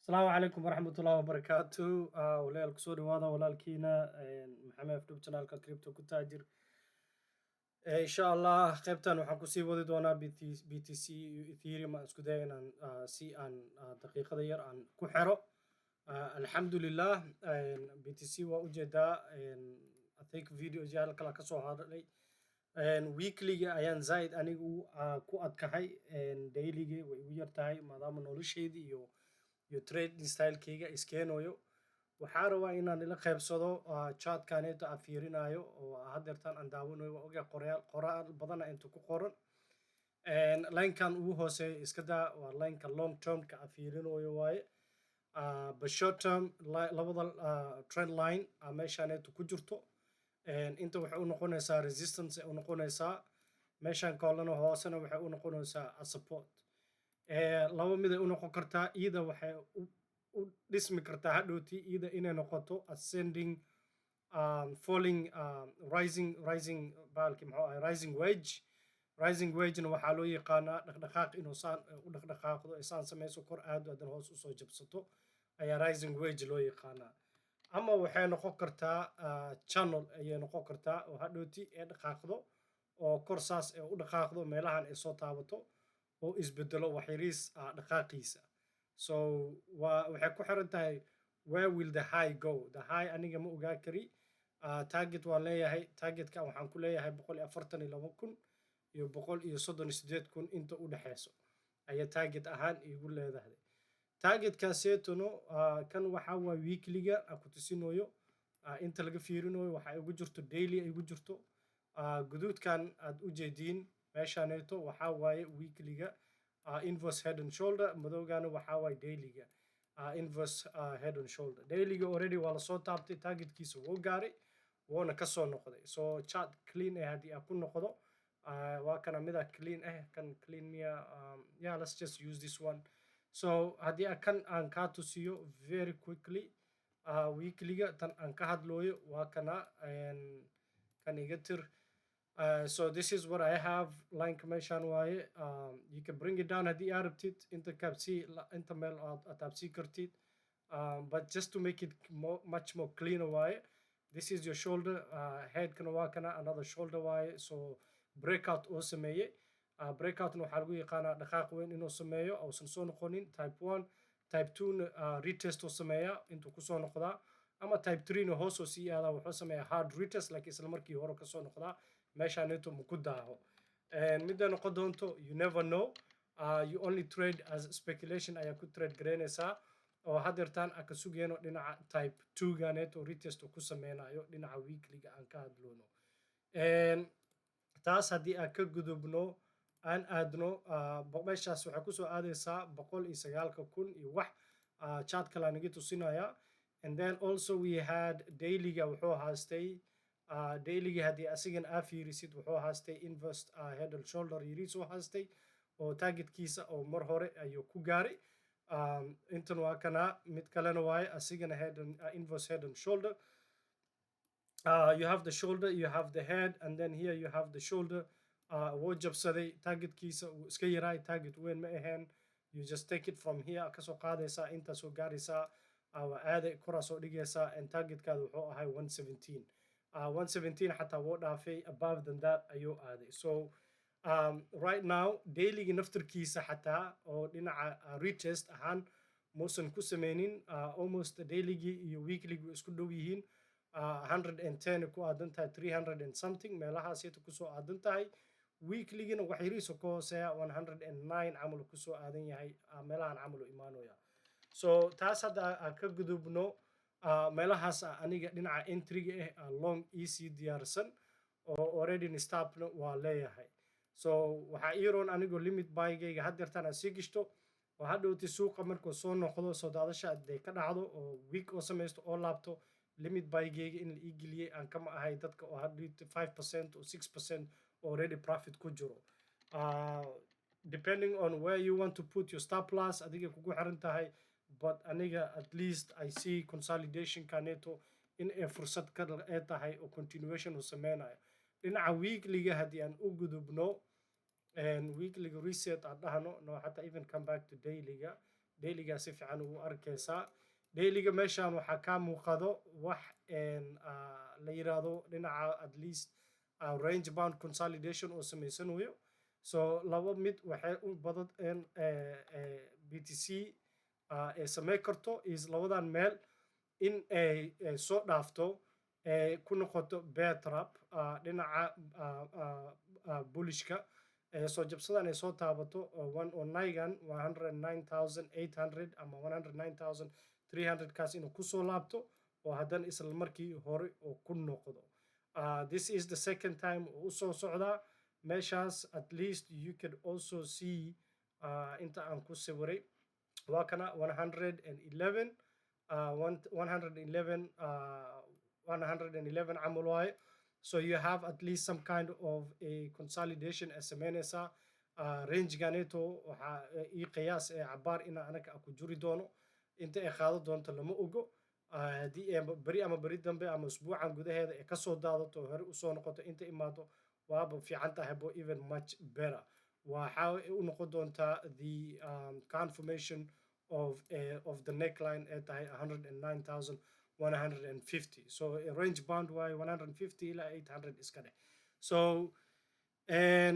السلام عليكم ورحمة الله وبركاته وليال كسور وادا ولالكينا محمد في channel كريبتو كتاجر إن شاء الله قيبتان waxaan kusii wadi doonaa BTC iyo Ethereum aan isku dayo inaan si aan daqiiqada yar aan ku xiro alxamdulillah BTC waa ujeedaa I think video jaal kala ka soo hadlay weekly-ga ayaan zaid anigu ku adkahay daily-ga way ugu yar tahay maadaama nolosheedii iyo trading style-kayga iskeenayo waxaa rabaa inaan ila qaybsado chat-kaneeto aan fiirinayo oo haddeertaan aan daawanayo waa ogaa qoraal badana inta ku qoran line-kan ugu hooseeya iska daa waa line-ka long term-ka aan fiirinayo waaye but short term labada trend line meeshaaneeto ku jirto inta waxay u noqonaysaa resistance ay u noqonaysaa meeshaan koolana hoosena waxay u noqonaysaa support laba mid ay u noqon kartaa iyada waxay u dhismi kartaa hadhowti iyada inay noqoto ascending falling rising baalki muxuu ahay rising wage-na waxaa loo yaqaanaa dhaqdhaqaaq inuu saan u dhaqdhaqaaqdo ay saan samayso kor aad hadan hoos usoo jabsato ayaa rising wage loo yaqaanaa ama waxay noqon kartaa channel ayay noqon kartaa oo hadhowti ee dhaqaaqdo oo kor saas ee u dhaqaaqdo meelahan ay soo taabato oo isbedelo waxyariis dhaqaaqiisa so waxay ku xiran tahay where will the high go the high aniga ma ogaa kari target waan leeyahay targetka waxaan ku leeyahay 142,000 iyo 138,000 inta u dhaxayso ayaa target ahaan igu leedahay targetkaaseetono kan waxaa waa weekly-ga aan ku tusinayo inta laga fiirinayo waxaa igu jirto daily igu jirto guduudkan aad u jeediin meeshaaneeto waxaa waaye weekly-ga inverse head and shoulder madowgaana waxaa waaye daily-ga inverse head and shoulder daily-ga already waa lasoo taabtay targetkiisa wuu gaaray wuuna ka soo noqday so chart clean ah haddii aan ku noqdo waa kana mida clean ah kan clean miya yeah let's just use this one so haddii aan kaa tusiyo very quickly weekly-ga tan aan ka hadlooyo waa kana kan iga tir so this is what I have line meeshaan waaye you can bring it down haddii aad rabtid inta kaabsi inta meel aad taabsi kartid but just to make it much more cleaner waaye this is your shoulder headkana waa kana another shoulder waaye so breakout oo sameeyey breakoutna waxaa lagu yaqaanaa dhaqaaq weyn inuu sameeyo uusan soo noqonin type 1 type 2 retest oo sameeyaa intuu kusoo noqdaa ama type 3 na hoos oo sii aadaa wuxuu sameeyaa hard retest laakiin isla markii hore kasoo noqdaa meeshaaneeto ma ku daaho midda noqon doonto you never know you only trade as speculation ayaa ku trade garaynaysaa oo haddeertaan aan ka sugeyno dhinaca type 2 ganeeto retest oo ku sameynayo dhinaca weekly-ga aan ka hadloono taas haddii aan ka gudubno aan aadno meeshaas waxay kusoo aadaysaa 109,000 iyo wax chart kale aan iga tusinaya and then also we had daily-ga wuxuu haastay daily-ga haddii asigan aa fiirisid wuxuu haastay inverse head and shoulder yariisoo haastay oo targetkiisa oo mar hore ayuu ku gaaray intan waa kana mid kalena waaye asigana inverse head and shoulder you have the shoulder you have the head and then here you have the shoulder wuu jabsaday targetkiisa uu iska yaraay target weyn ma ahayn you just take it from here kasoo qaadaysaa intaa soo gaaraysaa waa aaday koraa soo dhigaysaa and targetkaada wuxuu ahay 117 117 xataa wuu dhaafay above than that ayuu aaday so right now daily-ga naftarkiisa xataa oo dhinaca retest ahaan muusan ku sameynin almost daily-gii iyo weekly-gu isku dhow yihiin 110 ku aadan tahay 300 and something meelahaasita kusoo aadan tahay weekly-gina wax yariisa ka hooseeya 109 camal kusoo aadan yahay meelahan camal u imaanaya so taas hadda aan ka gudubno meelahaas aniga dhinaca entry-ga ah long easy diyaarsan oo already stopna waa leeyahay so waxaa iiroon anigoo limit buy-gayga haddeertaan aan sii gishto oo hadhowti suuqa markuu soo noqdo soo daadasha hadday ka dhacdo oo week oo samaysto oo laabto limit buy-gayga in la ii geliyey aan kama ahay dadka oo hadhowti 5% or 6% already profit ku jiro depending on where you want to put your stop loss adiga kugu xiran tahay but aniga at least I see consolidation kaneeto in ay fursad ka ee tahay oo continuation uu sameynayo dhinaca weekly-ga haddii aan u gudubno weekly-ga reset aan dhahno no xataa even come back to daily-ga dailyga si fiican ugu arkaysaa. Dailyga meeshaan waxaa kaa muuqado wax la yiraahdo dhinaca at least range bound consolidation oo samaysanayo. So laba mid waxay u badan BTC ay samey karto is labadan meel in ay soo dhaafto ku noqoto bear trap dhinaca bullishka soo jabsadan ay soo taabato 109gan 109,800 ama 109,300 kaas inuu kusoo laabto oo haddana isla markii hore oo ku noqdo. This is the second time oo usoo socdaa meeshaas. At least you could also see inta aan ku sawiray waa kana 111 camal waaye. So you have at least some kind of a consolidation as sameynaysaa. Range ganeto waxaa ii qiyaas cabaar ina anaka ku juri doono inta ay qaado doonto lama ogo. Haddii beri ama beri dambe ama usbuucan gudaheeda ay kasoo daadato hore usoo noqoto inta imaado waaba fiican tahay bo even much better. Waxaa u noqon doontaa the confirmation of the neckline ay tahay 109,150. So range bound waaye 150 ilaa 800 iska dheh. So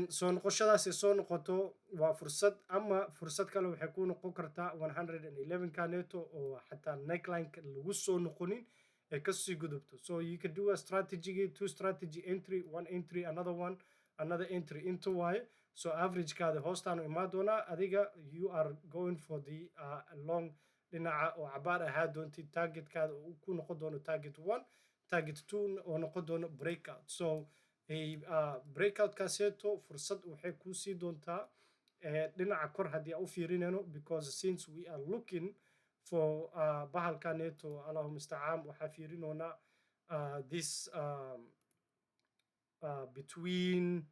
soo noqoshadaas ay soo noqoto waa fursad, ama fursad kale waxay ku noqon kartaa 111 kaneeto oo xataa neckline lagu soo noqonin ay kasii gudubto. So you can do a strategy, two strategy entry, one entry, another entry into waaye. So average kaada hoostaan u imaan doonaa adiga. You are going for the long dhinaca oo cabaar ahaa doontid. Targetkaada ku noqon doono target 1, target 2 oo noqon doono breakout. So breakout kaaseeto fursad waxay ku sii doontaa dhinaca kor haddii aan u fiirinayno, because since we are looking for bahalkaneeto allahu mustacaan waxaa fiirinoonaa this between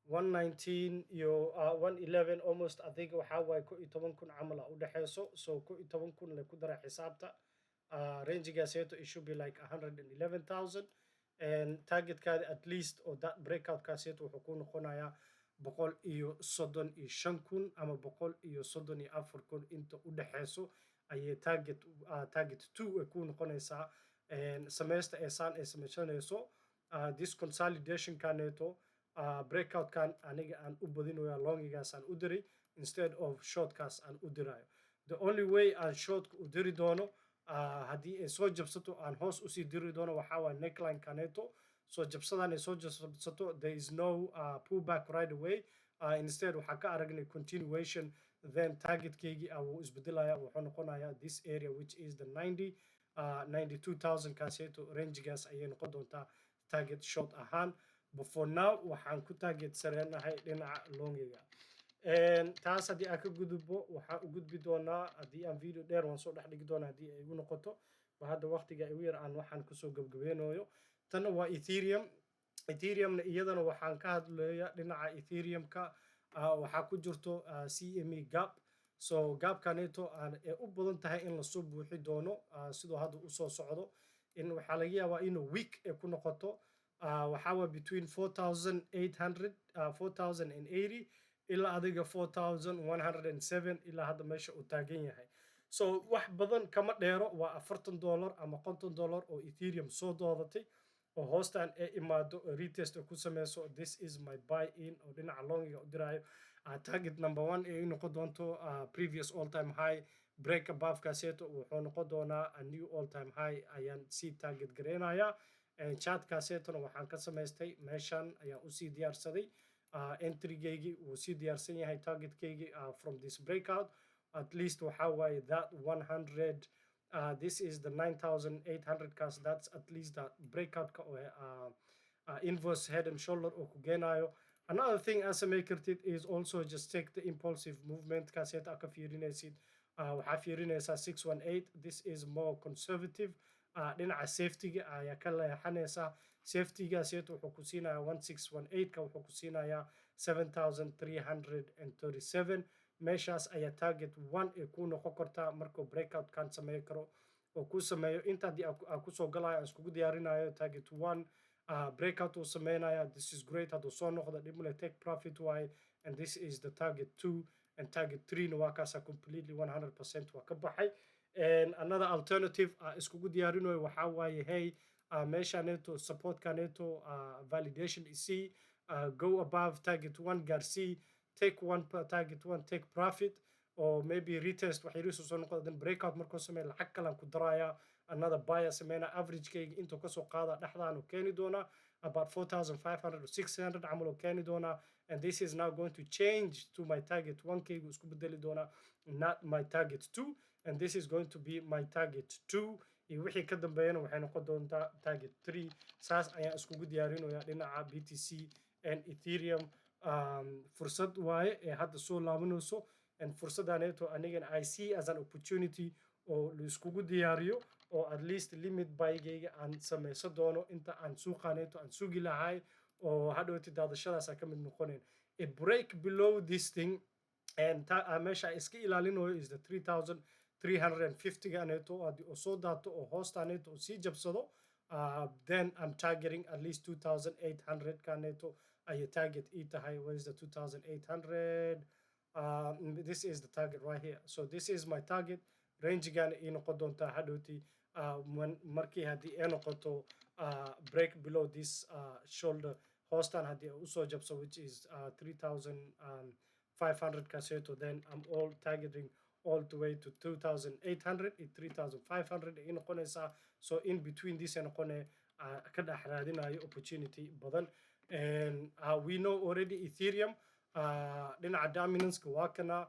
119 iyo 111 almost adiga waxaa waaye 11,000 camal u dhaxayso. So 11,000 la ku dara xisaabta range-gaaseeto it should be like 111,000 and targetkaada at least oo that breakout kaaseeto wuxuu ku noqonayaa 135,000 ama 134,000 inta u dhaxayso ayay target 2 ay ku noqonaysaa sameysta eesaan ay sameysanayso. This consolidation kaneeto breakout kan aniga aan u badinayo longigaas aan u diray instead of shortkaas aan u dirayo. The only way aan shortka u diri doono haddii ay soo jabsato aan hoos usii diri doono waxaa waaye neckline kaneeto. So jabsadan ay soo jabsato there is no pullback right away. Instead waxaa ka aragnay continuation, then targetkeygii wuu isbedelaya wuxuu noqonayaa this area which is the 92,000 kaaseeto rangegaas ayay noqon doontaa target short ahaan. But for now waxaan ku target sareenahay dhinaca longiga. Taas haddii aan ka gudubbo waxaan u gudbi doonaa haddii aan video dheer waan soo dhex dhigi doonaa haddii ay igu noqoto. Hadda waqtiga igu yar aan waxaan kusoo gabgabeynayo. Tan waa Ethereum. Ethereumna iyadana waxaan ka hadlayaa dhinaca Ethereumka waxaa ku jirto CME gap. So gapkaneeto ay u badan tahay in lasoo buuxi doono sidoo hadda usoo socdo. In waxaa laga yaabaa inuu week ay ku noqoto waxaa waa between 4,800 4,080 ilaa adiga 4,107 ilaa hadda meesha uu taagan yahay. So wax badan kama dheero waa $40 ama $50 oo Ethereum soo doodatay oo hoostaan ay imaado retest ku sameyso. This is my buy in oo dhinaca longiga u dirayo. Target number 1 ay noqon doonto previous all time high break above kaaseeto wuxuu noqon doonaa a new all time high ayaan sii target gareynayaa. Chart kaaseetona waxaan ka samaystay meeshan ayaan usii diyaarsaday. Entrygeygii wuu sii diyaarsan yahay targetkeygii from this breakout. At least waxaa waaye that 100 this is the 9,800 kaas. That's at least that breakout ka oo inverse head and shoulder oo ku geenayo. Another thing as samey kartid is also just take the impulsive movement kaaseeta ka fiirinaysid. Waxaa fiirinaysaa 618. This is more conservative. Dhinaca safety-ga ayaa ka leexanaysaa. Safety-gaaseeto wuxuu ku siinayaa 1618 ka wuxuu ku siinayaa 7,337. Meeshaas ayaa target 1 ay ku noqon kartaa markuu breakout kan sameey karo oo ku sameeyo. Inta haddii aan kusoo galayo aan iskugu diyaarinayo target 1 breakout uu sameynaya. This is great hadduu soo noqdo dhib male take profit waaye. And this is the target 2 and target 3 na waa kaasa completely 100% waa ka baxay. And another alternative iskugu diyaarinayo waxaa waaye hey meeshaneeto supportkaneeto validation isii go above target 1 gaarsii take one per target 1 take profit or maybe retest waxay riisu soo noqda then breakout markuu sameeyo lacag kalan ku daraya another buyer sameyna averagekayga intuu kasoo qaada dhexdaan u keeni doonaa about 4,500 or 600 camal u keeni doonaa and this is now going to change to my target 1 kaygu isku bedeli doonaa not my target 2 and this is going to be my target 2 iyo wixii ka dambeeyana waxay noqon doontaa target 3 saas ayaan iskugu diyaarinayaa dhinaca BTC and Ethereum fursad waaye ee hadda soo laabanayso and fursaddaneeto anigana I see as an opportunity oo la iskugu diyaariyo oo at least limit buygayga aan samaysan doono inta aan suuqaneeto aan sugi lahay oo hadhowti daadashadaas ka mid noqonayn a break below this thing and meesha iska ilaalinayo is the 3,350 ganeeto oo soo daato oo hoostaneeto oo sii jabsado then I'm targeting at least 2,800 kaneeto ay target ii tahay where is the 2,800 this is the target right here so this is my target rangegan ii noqon doontaa hadhowti markii haddii ay noqoto break below this shoulder hoostan haddii ay usoo jabso which is 3,500 kaseeto then I'm all targeting all the way to 2,800 and 3,500 ii noqonaysaa so in between this ay noqone ka dhex raadinayo opportunity badan and we know already Ethereum dhinaca dominanceka waa kana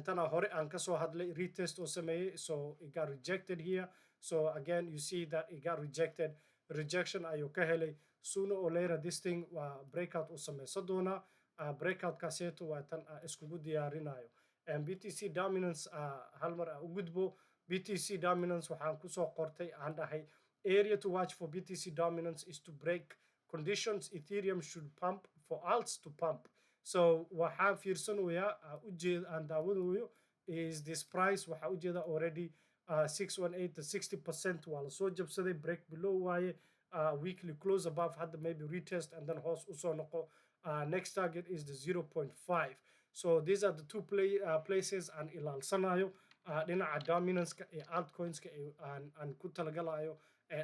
tana hore aan kasoo hadlay retest oo sameeyey so it got rejected here so again you see that it got rejected rejection ayuu ka helay sooner or later this thing waa breakout uu sameysan doonaa breakout kaaseeto waa tan iskugu diyaarinayo and BTC dominance hal mar u gudbo BTC dominance waxaan kusoo qortay aan dhahay area to watch for BTC dominance is to break conditions Ethereum should pump for alts to pump so waxaan fiirsanayaa aan daawanayo is this price waxaa ujeeda already 618 to 60% waa lasoo jabsaday break below waaye weekly close above hadda maybe retest and then hoos usoo noqo next target is the 0.5 so these are the two places aan ilaalsanayo dhinaca dominanceka ee altcoinska aan ku talagalayo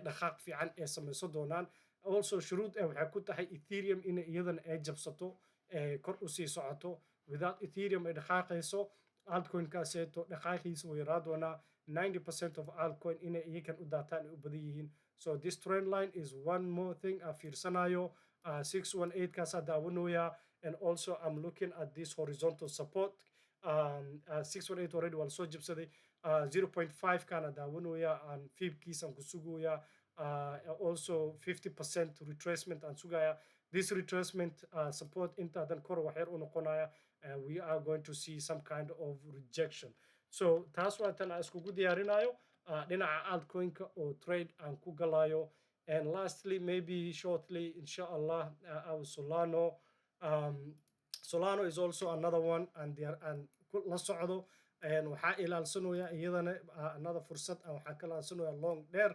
dhaqaaq fiican ee samayso doonaan also shuruud waxay ku tahay Ethereum in iyadana ay jabsato kor u sii socoto without Ethereum ay dhaqaaqayso altcoin kaaseeto dhaqaaqiisa way yaraa doonaa 90% of altcoin inay iyakan u daataan ay u badan yihiin so this trend line is one more thing aan fiirsanayo 618 kaasaa daawanooya and also I'm looking at this horizontal support 618 already waa lasoo jabsaday 0.5 kana daawanooya aan fiibkiisaan ku sugooya also 50% retracement aan sugaya this retracement support intaadan kor waxyar u noqonaya we are going to see some kind of rejection so taas waa tan aan iskugu diyaarinayo dhinaca altcoinka oo trade aan ku galayo and lastly maybe shortly inshallah our Solano Solano is also another one and la socdo and waxaa ilaalsanaya iyadana another fursad waxaa ka ilaalsanaya long dheer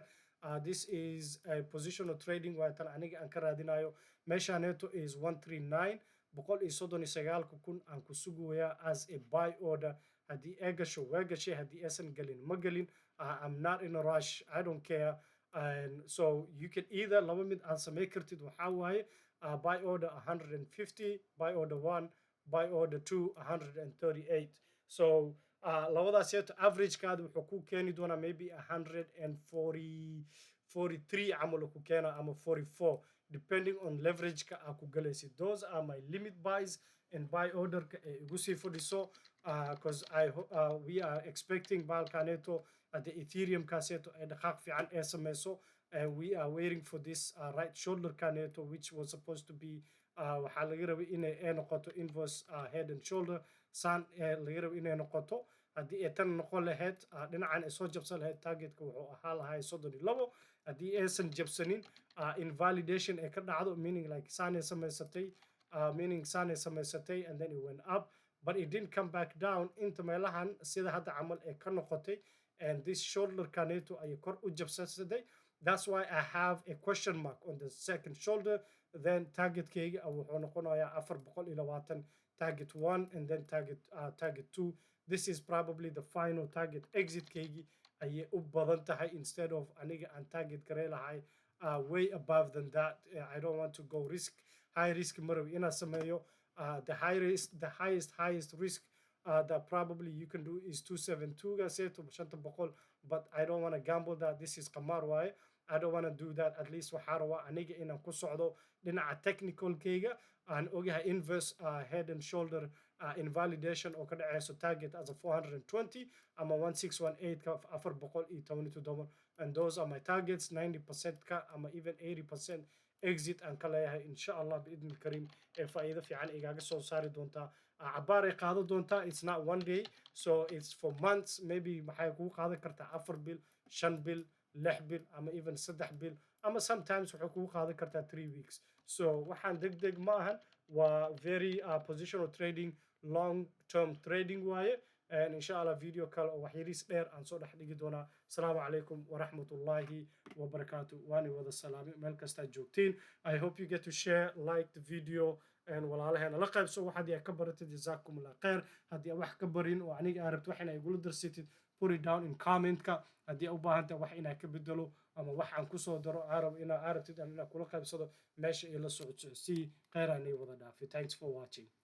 this is a positional trading waa tan aniga aan ka raadinayo meeshaneeto is 139 139,000 aan ku sugaya as a buy order haddii ay gasho waa gashay haddii aysan galin ma galin I'm not in a rush I don't care and so you can either laba mid aan samey kartid waxaa waaye buy order 150 buy order 1 buy order 2 138 so labadaas yeeto averagekaada wuxuu ku keeni doonaa maybe 143 camal ku keena ama 44 depending on leverageka aa ku galaysid those are my limit buys and buy orderka ee igu sii fadhiso because we are expecting baalkaneeto the Ethereum kaaseeto ee dhaqaaq fiican ee sameyso and we are waiting for this right shoulder kaneeto which was supposed to be waxaa laga rabay inay noqoto inverse head and shoulder saan laga rabay inay noqoto haddii ay tan noqon lahayd dhinacan ay soo jabsan lahayd targetka wuxuu ahaa lahay 32 haddii aysan jabsanin invalidation ay ka dhacdo meaning like saanay samaysatay and then it went up but it didn't come back down inta meelahan sida hadda camal ee ka noqotay and this shoulder kaneeto ay kor u jabsaday that's why I have a question mark on the second shoulder then targetkayga wuxuu noqonayaa 420 target 1 and then target 2. This is probably the final target exit keygii ayay u badan tahay instead of aniga aan target garey lahay way above than that. I don't want to go high risk marawi inaan sameeyo the highest risk that probably you can do is 272 gaseeto shanta boqol, but I don't want to gamble that. This is qamaar waaye. I don't want to do that. At least waxaa rabaa aniga inaan ku socdo dhinaca technical keyga aan ogahay inverse head and shoulder invalidation oo ka dhaceyso target as a 420 ama 1618 ka 417, and those are my targets. 90% ka ama even 80% exit aan ka leeyahay insha allah biidni lkarim ee faa'iido fiican igaaga soo saari doontaa. cabaar ay qaado doontaa. It's not one day, so it's for months. Maybe maxay kugu qaadan kartaa 4 bil 5 bil 6 bil ama even 3 bil ama sometimes waxay kugu qaadan kartaa 3 weeks. So waxaan degdeg ma ahan, waa very positional trading, long term trading waaye. And inshallah video kale oo wax yariis dheer aan soo dhex dhigi doonaa. Asalaamu calaykum waraxmatullaahi wabarakaatu. Waani wada salaamay meel kastaa joogtiin. I hope you get to share, like the video, and walaalaheena la qaybso waxaad yaa ka baratid. Jazaakum allah khayr. Haddii aad wax ka barin oo aniga aad rabto wax inay igula darsatid, put it down in comment-ka. haddii aad u baahan tahay wax inaan ka bedelo ama wax aan kusoo daro arab inaa arabtid inaan kula qaybsado meesha ila socodsii khayr aan wada dhaafi. Thanks for watching.